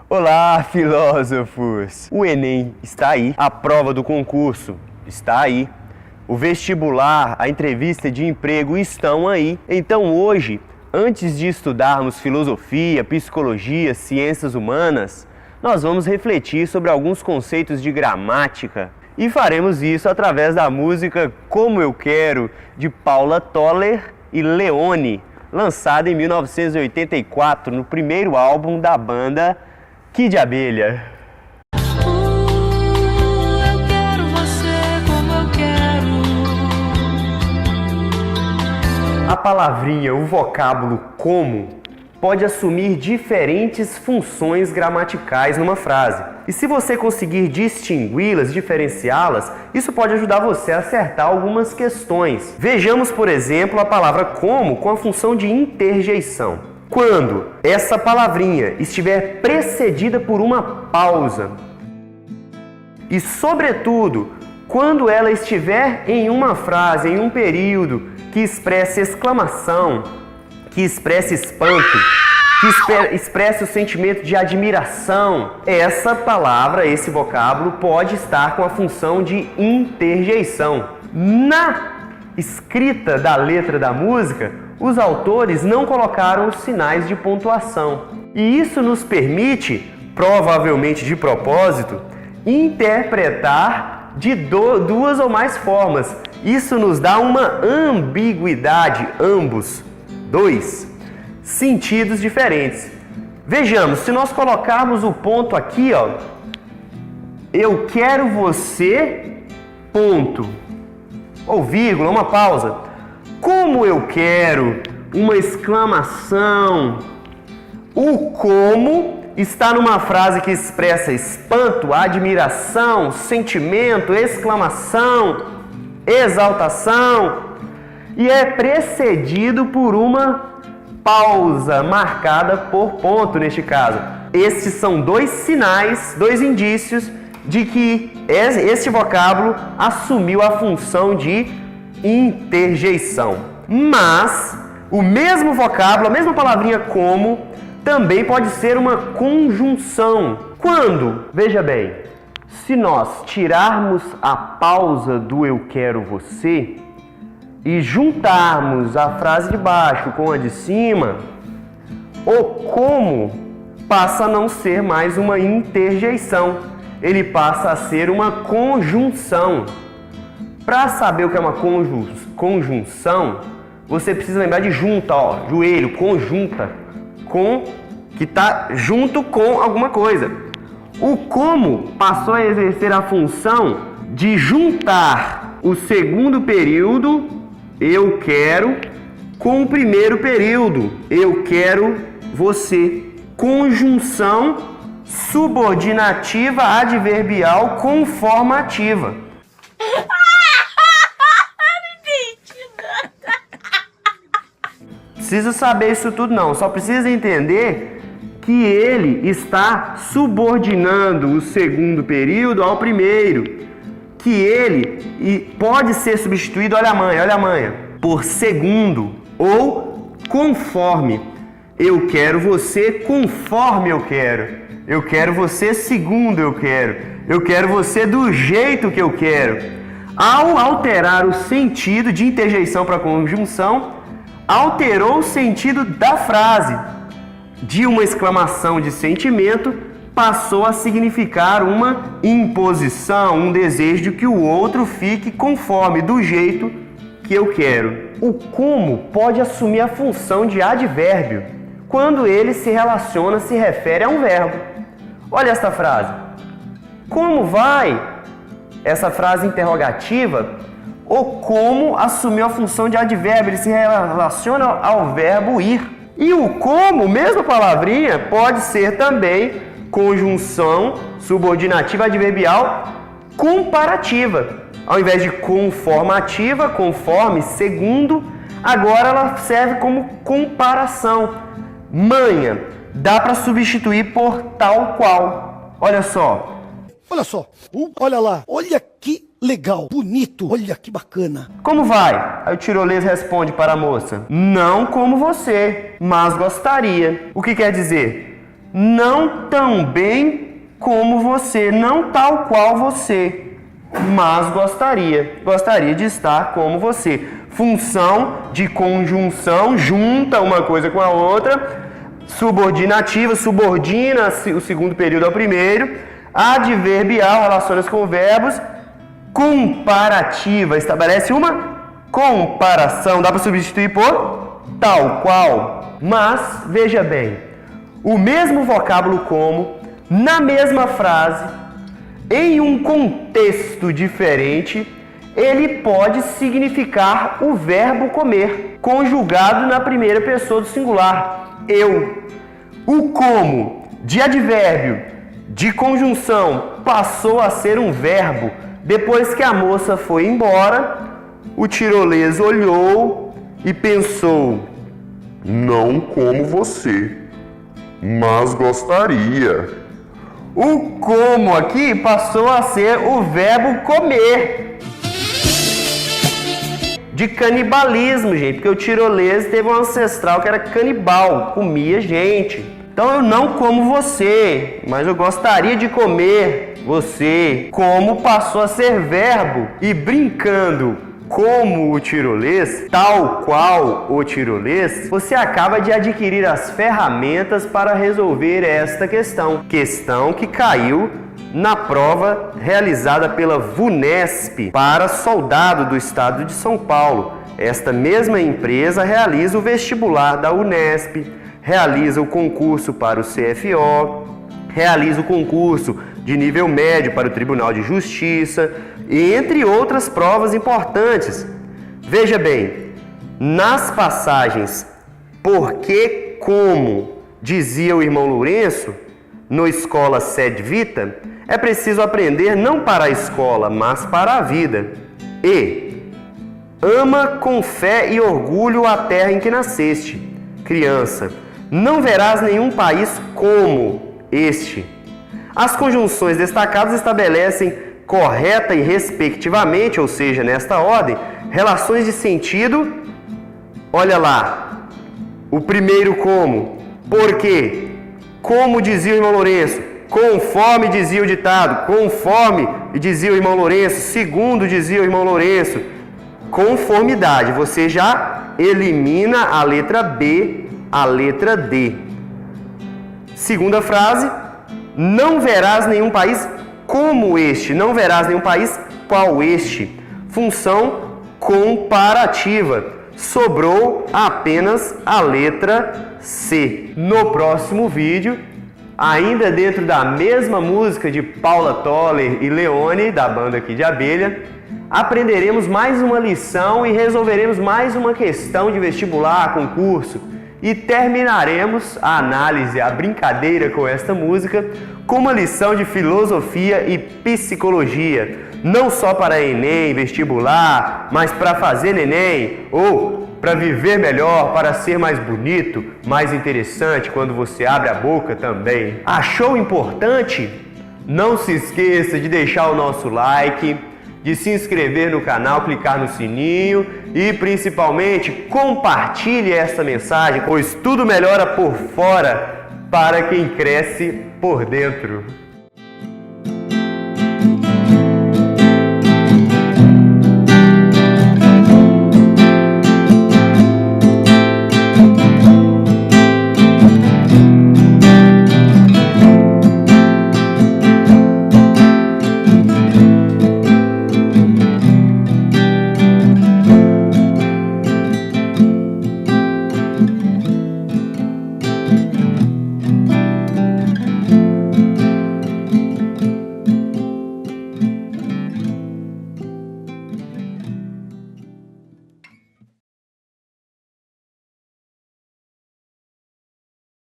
Olá, filósofos! O Enem está aí, a prova do concurso está aí, o vestibular, a entrevista de emprego estão aí. Então hoje, antes de estudarmos filosofia, psicologia, ciências humanas, nós vamos refletir sobre alguns conceitos de gramática e faremos isso através da música Como Eu Quero, de Paula Toller e Leone, lançada em 1984 no primeiro álbum da banda Kid Abelha. Eu quero você como eu quero. A palavrinha, o vocábulo como, pode assumir diferentes funções gramaticais numa frase. E se você conseguir distingui-las, diferenciá-las, isso pode ajudar você a acertar algumas questões. Vejamos, por exemplo, a palavra como com a função de interjeição. Quando essa palavrinha estiver precedida por uma pausa e, sobretudo, quando ela estiver em uma frase, em um período que expresse exclamação, que expresse espanto, que expresse o sentimento de admiração, essa palavra, esse vocábulo, pode estar com a função de interjeição. Na escrita da letra da música, os autores não colocaram os sinais de pontuação. E isso nos permite, provavelmente de propósito, interpretar de duas ou mais formas. Isso nos dá uma ambiguidade, ambos, dois sentidos diferentes. Vejamos, se nós colocarmos o ponto aqui, ó, eu quero você, ponto, ou vírgula, uma pausa. Como eu quero, uma exclamação. O como está numa frase que expressa espanto, admiração, sentimento, exclamação, exaltação e é precedido por uma pausa marcada por ponto neste caso. Estes são dois sinais, dois indícios de que este vocábulo assumiu a função de interjeição. Mas o mesmo vocábulo, a mesma palavrinha como, também pode ser uma conjunção. Quando? Veja bem, se nós tirarmos a pausa do eu quero você e juntarmos a frase de baixo com a de cima, o como passa a não ser mais uma interjeição. Ele passa a ser uma conjunção. Para saber o que é uma conjunção, você precisa lembrar de junta, ó, joelho, conjunta, com que está junto com alguma coisa. O como passou a exercer a função de juntar o segundo período, eu quero, com o primeiro período, eu quero você. Conjunção subordinativa adverbial conformativa. Precisa saber isso tudo não, só precisa entender que ele está subordinando o segundo período ao primeiro, que ele pode ser substituído, olha a manha, por segundo ou conforme. Eu quero você conforme eu quero você segundo eu quero você do jeito que eu quero. Ao alterar o sentido de interjeição para conjunção, alterou o sentido da frase. De uma exclamação de sentimento, passou a significar uma imposição, um desejo de que o outro fique conforme, do jeito que eu quero. O como pode assumir a função de advérbio quando ele se relaciona, se refere a um verbo. Olha esta frase. Como vai? Essa frase interrogativa, o como assumiu a função de advérbio, ele se relaciona ao verbo ir. E o como, mesma palavrinha, pode ser também conjunção subordinativa adverbial comparativa. Ao invés de conformativa, conforme, segundo, agora ela serve como comparação. Manha, dá para substituir por tal qual. Olha só. Olha só, olha lá, olha que legal, bonito, olha que bacana. Como vai? Aí o tirolês responde para a moça: não como você, mas gostaria. O que quer dizer? não tão bem como você, não tal qual você, mas gostaria de estar como você. Função de conjunção, junta uma coisa com a outra, subordinativa, subordina o segundo período ao primeiro, adverbial, relaciona-se com verbos, comparativa, estabelece uma comparação, dá para substituir por tal qual. Mas, veja bem, o mesmo vocábulo como, na mesma frase, em um contexto diferente, ele pode significar o verbo comer, conjugado na primeira pessoa do singular, eu. O como, de advérbio, de conjunção, passou a ser um verbo depois que a moça foi embora. O tirolês olhou e pensou: não como você, mas gostaria. O como aqui passou a ser o verbo comer. De canibalismo, gente, porque o tirolês teve um ancestral que era canibal, comia gente. Então eu não como você, mas eu gostaria de comer você. Como passou a ser verbo e brincando como o tirolês, tal qual o tirolês, você acaba de adquirir as ferramentas para resolver esta questão. Questão que caiu na prova realizada pela VUNESP para soldado do estado de São Paulo. Esta mesma empresa realiza o vestibular da Unesp, realiza o concurso para o CFO, realiza o concurso de nível médio para o Tribunal de Justiça, entre outras provas importantes. Veja bem, nas passagens porque, como dizia o irmão Lourenço, no Escola Sed Vita, é preciso aprender não para a escola, mas para a vida. E ama com fé e orgulho a terra em que nasceste. Criança, não verás nenhum país como este. As conjunções destacadas estabelecem correta e respectivamente, ou seja, nesta ordem, relações de sentido. Olha lá, o primeiro como, porque, como dizia o irmão Lourenço, conforme dizia o ditado, conforme dizia o irmão Lourenço, segundo dizia o irmão Lourenço, conformidade, você já elimina a letra B, a letra D. Segunda frase, não verás nenhum país como este, não verás nenhum país qual este. Função comparativa, sobrou apenas a letra C. No próximo vídeo, ainda dentro da mesma música de Paula Toller e Leone, da banda aqui de Abelha, aprenderemos mais uma lição e resolveremos mais uma questão de vestibular, concurso, e terminaremos a análise, a brincadeira com esta música, com uma lição de filosofia e psicologia, não só para Enem, vestibular, mas para fazer neném, ou para viver melhor, para ser mais bonito, mais interessante quando você abre a boca também. Achou importante? Não se esqueça de deixar o nosso like, de se inscrever no canal, clicar no sininho e principalmente compartilhe essa mensagem, pois tudo melhora por fora para quem cresce por dentro.